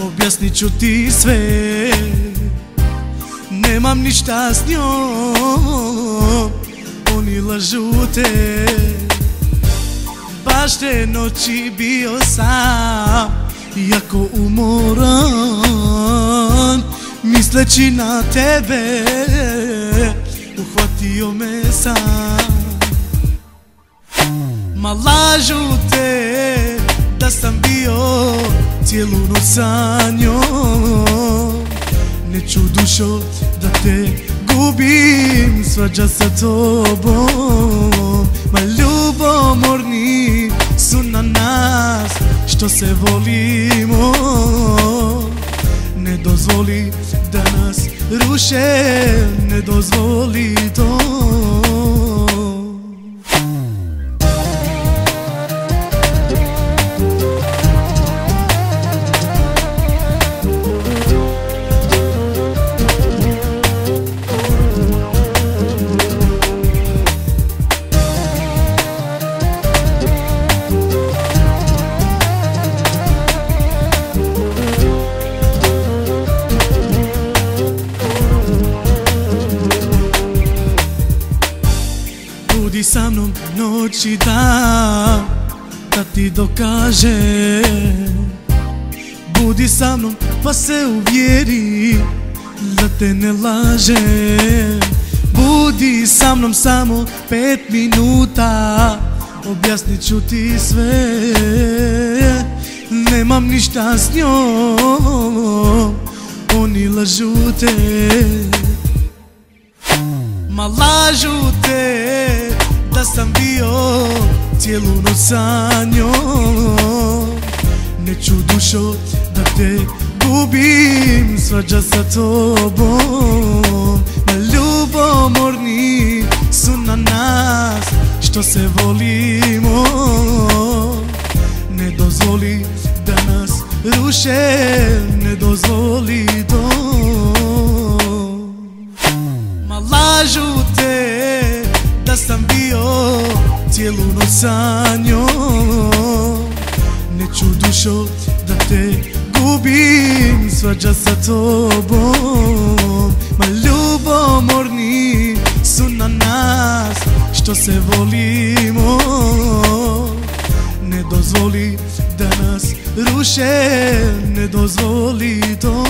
objasnit ću ti sve. Nemam ništa s njom, oni lažu te. Baš te noći bio sam, jako umoran, misleći na tebe, uhvatio me sam. Ma lažu te da sam bio cijelu noć sa njom. Neću dušo da te gubim, svađa sa tobom. Ma ljubomorni su na nas što se volimo. Ne dozvoli da nas ruše, ne dozvoli to. Budi sa mnom noć i dan, da ti dokaže. Budi sa mnom pa se uvjeri da te ne laže. Budi sa mnom samo 5 minuta, objasnit ću ti sve. Nemam ništa s njom, oni lažu te. Ma lažu te da sam bio cijelu noć sa njom. Neću dušo da te gubim, svađa sa tobom. Ma ljubomorni su na nas što se volimo. Ne dozvoli da nas ruše, ne dozvoli to. Ma lažu te da sam bio cijelu noć sa njom. Neću dušo da te gubim, svađa sa tobom. Ma ljubomorni su na nas što se volimo. Ne dozvoli da nas ruše, ne dozvoli to.